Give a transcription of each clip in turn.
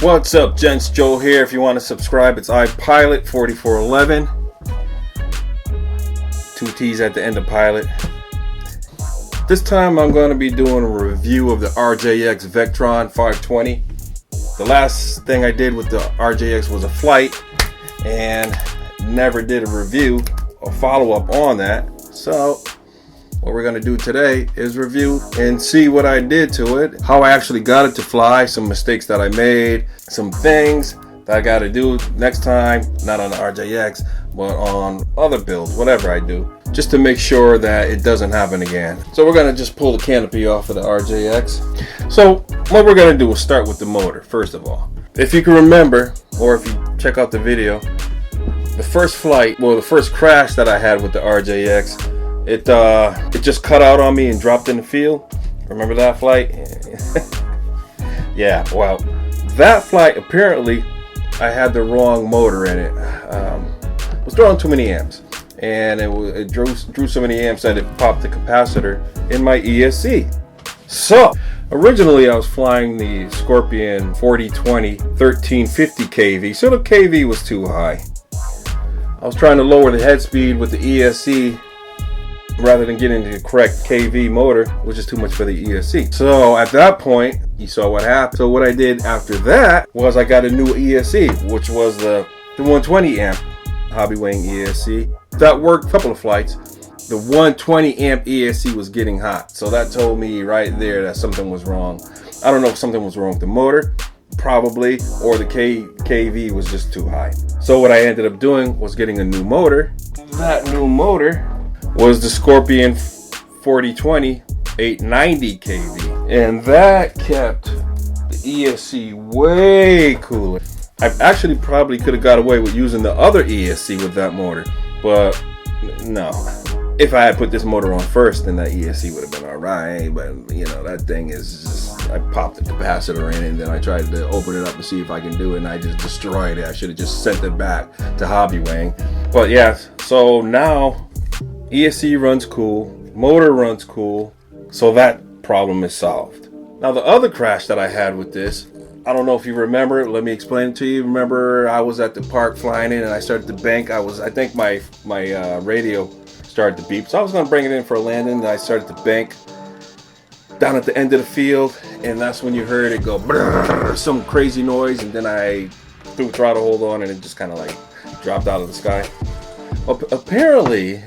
What's up, gents? Joe here. If you want to subscribe, it's iPilot4411. 2 T's at the end of pilot. This time I'm going to be doing a review of the RJX Vectron 520. The last thing I did with the RJX was a flight and never did a review or follow-up on that. So what we're going to do today is review and see what I did to it, how I actually got it to fly, some mistakes that I made, some things that I got to do next time, not on the RJX, but on other builds, whatever I do, just to make sure that it doesn't happen again. So we're going to just pull the canopy off of the RJX. So what we're going to do is start with the motor, first of all. If you can remember, or if you check out the video, the first flight, well, the first crash that I had with the RJX, it just cut out on me and dropped in the field. Remember that flight? Yeah, well, that flight, apparently I had the wrong motor in it. It was throwing too many amps, and it drew so many amps that it popped the capacitor in my ESC. So originally I was flying the Scorpion 4020 1350 kV, so the kV was too high. I was trying to lower the head speed with the ESC rather than getting the correct kV motor, which is too much for the ESC. So at that point, you saw what happened. So what I did after that was I got a new ESC, which was the 120 amp Hobbywing ESC. That worked a couple of flights. The 120 amp ESC was getting hot. So that told me right there that something was wrong. I don't know if something was wrong with the motor, probably, or the kV was just too high. So what I ended up doing was getting a new motor. That new motor was the Scorpion 4020 890 kV, and that kept the ESC way cooler. I actually probably could have got away with using the other ESC with that motor, but no. If I had put this motor on first, then that ESC would have been alright, but you know, that thing is just, I popped the capacitor in and then I tried to open it up and see if I can do it, and I just destroyed it. I should have just sent it back to Hobbywing. But yeah, so now ESC runs cool, motor runs cool, so that problem is solved. Now the other crash that I had with this, I don't know if you remember, let me explain it to you. Remember, I was at the park flying in and I started to bank. I think my radio started to beep, so I was going to bring it in for a landing, and I started to bank down at the end of the field, and that's when you heard it go brrr, some crazy noise, and then I threw throttle hold on and it just kind of like dropped out of the sky. Well, apparently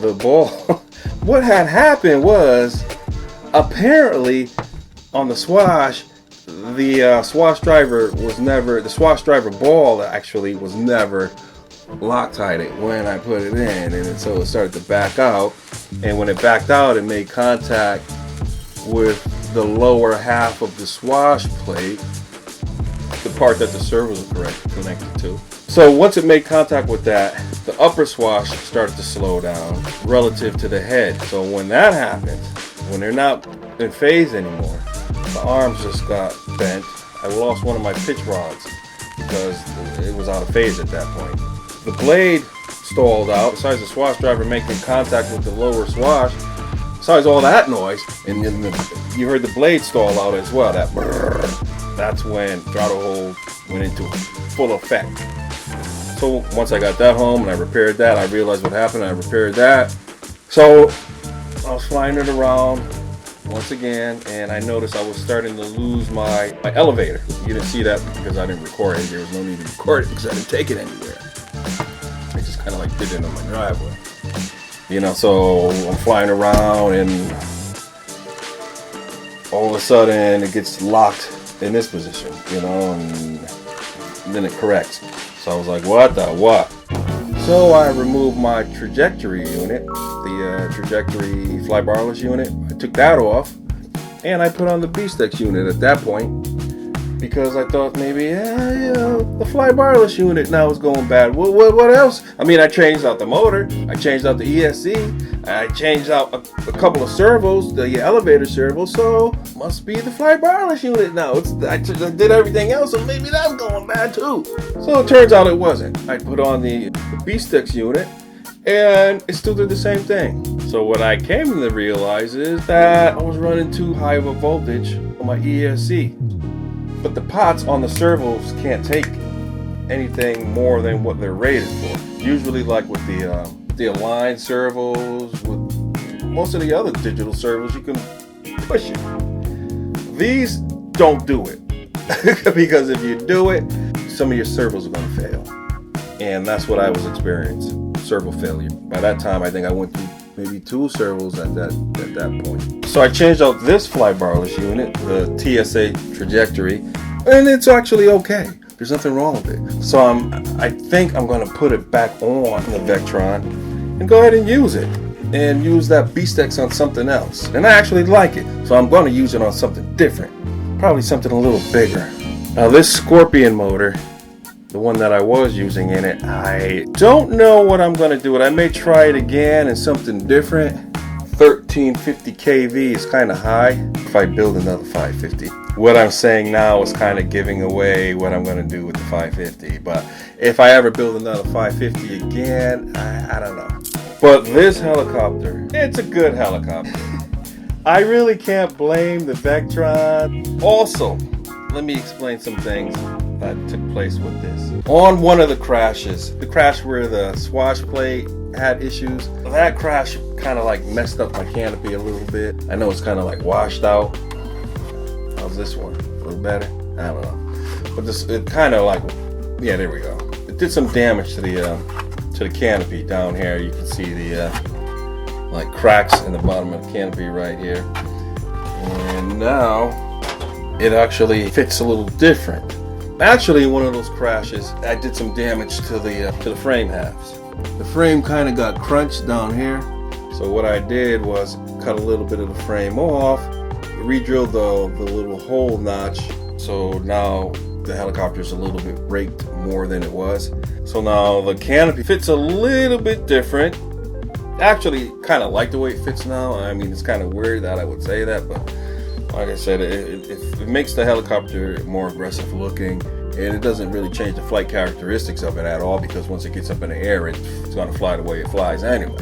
the ball, what had happened was, apparently on the swash, the swash driver ball actually was never Loctited when I put it in, and so it started to back out, and when it backed out, it made contact with the lower half of the swash plate, the part that the servo was connected to. So once it made contact with that, the upper swash started to slow down relative to the head. So when that happens, when they're not in phase anymore, the arms just got bent. I lost one of my pitch rods because it was out of phase at that point. The blade stalled out, besides the swash driver making contact with the lower swash, besides all that noise, and then you heard the blade stall out as well, that brrr. That's when throttle hold went into full effect. So once I got that home and I repaired that, I realized what happened, I repaired that. So I was flying it around once again, and I noticed I was starting to lose my elevator. You didn't see that because I didn't record it. There was no need to record it because I didn't take it anywhere. I just kind of like did it on my driveway. You know, so I'm flying around and all of a sudden it gets locked in this position, you know, and then it corrects. So I was like, what the what? So I removed my trajectory unit, the trajectory fly barless unit. I took that off and I put on the B-Stex unit at that point, because I thought maybe, the fly barless unit now is going bad. What else? I mean, I changed out the motor, I changed out the ESC, I changed out a couple of servos, the elevator servos, so must be the fly barless unit now. I did everything else, so maybe that's going bad too. So it turns out it wasn't. I put on the B-Stex unit, and it still did the same thing. So what I came to realize is that I was running too high of a voltage on my ESC. but the pots on the servos can't take anything more than what they're rated for. Usually, like with the aligned servos, with most of the other digital servos, you can push it. These don't do it. Because if you do it, some of your servos are going to fail. And that's what I was experiencing, servo failure. By that time, I think I went through maybe 2 servos at that point. So I changed out this fly barless unit, the TSA trajectory, and it's actually okay. There's nothing wrong with it. So I think I'm going to put it back on the Vectron and go ahead and use it. And use that B-Stex on something else. And I actually like it. So I'm going to use it on something different. Probably something a little bigger. Now this Scorpion motor, the one that I was using in it, I don't know what I'm going to do with it. I may try it again and something different. 1350 kV is kind of high if I build another 550. What I'm saying now is kind of giving away what I'm going to do with the 550. But if I ever build another 550 again, I don't know. But this helicopter, it's a good helicopter. I really can't blame the Vectron. Also, let me explain some things that took place with this. On one of the crashes, the crash where the swash plate had issues, that crash kind of like messed up my canopy a little bit. I know it's kind of like washed out. How's this one? A little better? I don't know. But this, it kind of like, yeah, there we go. It did some damage to the canopy down here. You can see the like cracks in the bottom of the canopy right here. And now it actually fits a little different. Actually, in one of those crashes, I did some damage to the frame halves. The frame kind of got crunched down here. So what I did was cut a little bit of the frame off, re-drilled the little hole notch. So now the helicopter's a little bit raked more than it was. So now the canopy fits a little bit different. Actually, kind of like the way it fits now. I mean, it's kind of weird that I would say that, but like I said, it makes the helicopter more aggressive looking, and it doesn't really change the flight characteristics of it at all, because once it gets up in the air, it's going to fly the way it flies anyway.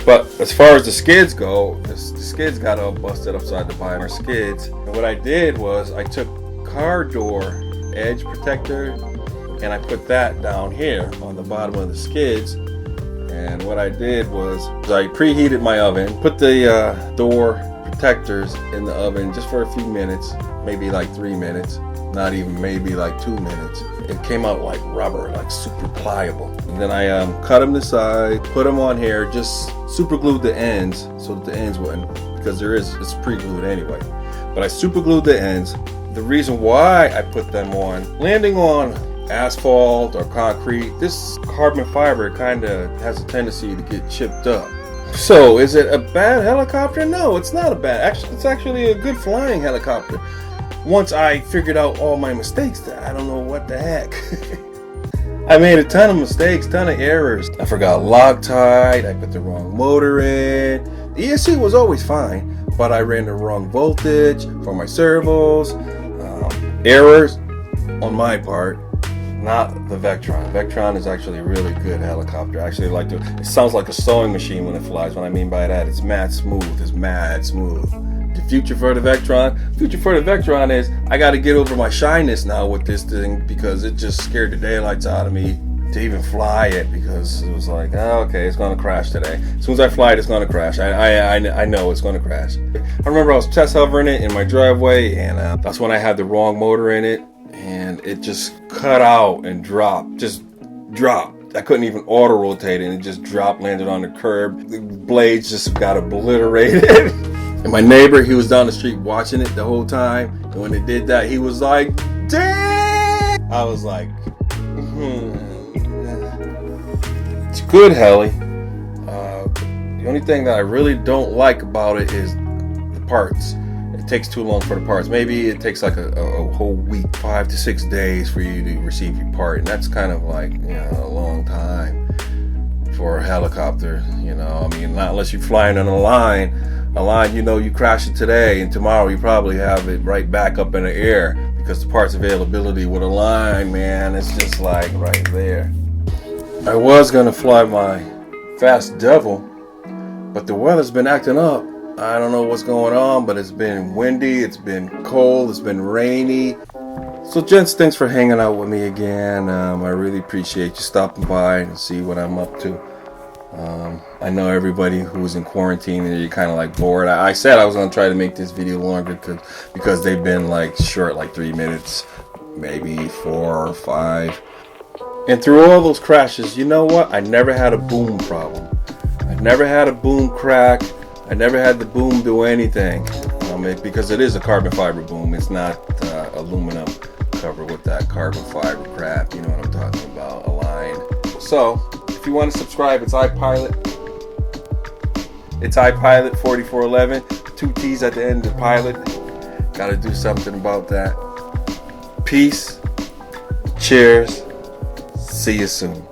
But as far as the skids go, the skids got all busted upside the bottom of skids. And what I did was I took car door edge protector and I put that down here on the bottom of the skids. And what I did was I preheated my oven, put the door protectors in the oven just for a few minutes, maybe like 3 minutes, not even, maybe like 2 minutes. It came out like rubber, like super pliable. And then I cut them to side, put them on here, just super glued the ends so that the ends wouldn't, because it's pre-glued anyway. But I super glued the ends. The reason why I put them on, landing on asphalt or concrete, this carbon fiber kind of has a tendency to get chipped up. So is it a bad helicopter? No, it's not a bad. It's actually a good flying helicopter. Once I figured out all my mistakes, I don't know what the heck. I made a ton of mistakes, ton of errors. I forgot Loctite, I put the wrong motor in. The ESC was always fine, but I ran the wrong voltage for my servos. Errors on my part, not the Vectron. Vectron is actually a really good helicopter. I actually like it sounds like a sewing machine when it flies. What I mean by that, it's mad smooth. It's mad smooth. The future for the Vectron is I got to get over my shyness now with this thing, because it just scared the daylights out of me to even fly it, because it was like, oh, okay, it's going to crash today. As soon as I fly it, it's going to crash. I know it's going to crash. I remember I was test hovering it in my driveway, and that's when I had the wrong motor in it, and it just cut out and dropped. Just dropped. I couldn't even auto rotate it, and it just dropped, landed on the curb. The blades just got obliterated. And my neighbor, he was down the street watching it the whole time. And when it did that, he was like, damn! I was like, It's a good heli. The only thing that I really don't like about it is the parts. It takes too long for the parts. Maybe it takes like a whole week, 5 to 6 days for you to receive your part. And that's kind of like, a long time for a helicopter. I mean, not unless you're flying on a line, you crash it today, and tomorrow you probably have it right back up in the air, because the parts availability with a line, man, it's just like right there. I was gonna fly my Fast Devil, but the weather's been acting up. I don't know what's going on, but it's been windy, it's been cold, it's been rainy. So gents, thanks for hanging out with me again. I really appreciate you stopping by and see what I'm up to. I know everybody who's in quarantine and you're kind of like bored. I said I was going to try to make this video longer because they've been like short, like 3 minutes, maybe 4 or 5. And through all those crashes, you know what? I never had a boom problem. I never had a boom crack. I never had the boom do anything. Because it is a carbon fiber boom. It's not aluminum cover with that carbon fiber crap. You know what I'm talking about, aligned. So if you want to subscribe, it's iPilot. It's iPilot 4411. 2 T's at the end of pilot. Got to do something about that. Peace. Cheers. See you soon.